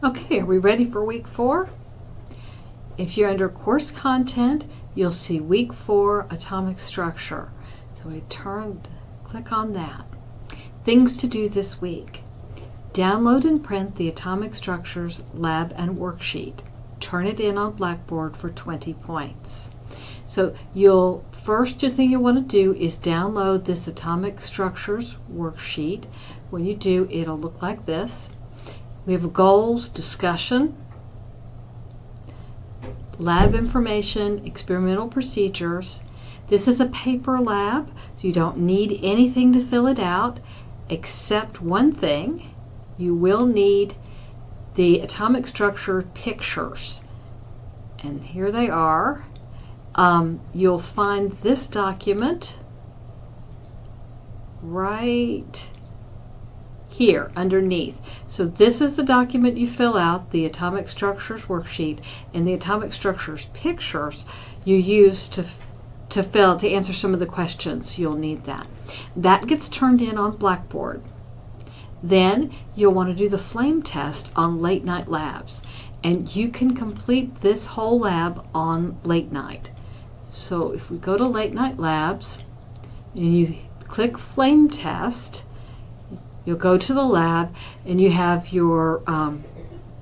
Okay, are we ready for week 4? If you're under course content, you'll see week 4 atomic structure. So we click on that. Things to do this week. Download and print the atomic structures lab and worksheet. Turn it in on Blackboard for 20 points. So first thing you'll want to do is download this atomic structures worksheet. When you do, it'll look like this. We have goals, discussion, lab information, experimental procedures. This is a paper lab, so you don't need anything to fill it out except one thing. You will need the atomic structure pictures. And here they are. You'll find this document right here underneath. So this is the document you fill out, the atomic structures worksheet, and the atomic structures pictures you use to answer some of the questions. You'll need that. That gets turned in on Blackboard. Then you'll want to do the flame test on Late Night Labs, and you can complete this whole lab on Late Night. So if we go to Late Night Labs and you click flame test, you'll go to the lab and you have your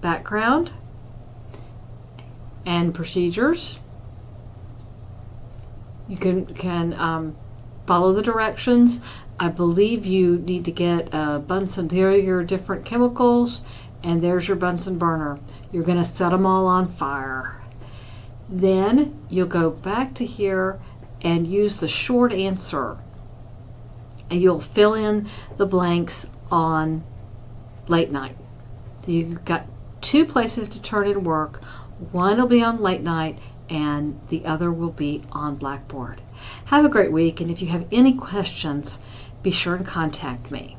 background and procedures. You can follow the directions. I believe you need to get a Bunsen. There are your different chemicals, and there's your Bunsen burner. You're going to set them all on fire. Then you'll go back to here and use the short answer, and you'll fill in the blanks on Late Night. You've got 2 places to turn in work. One will be on Late Night and the other will be on Blackboard. Have a great week, and if you have any questions, be sure and contact me.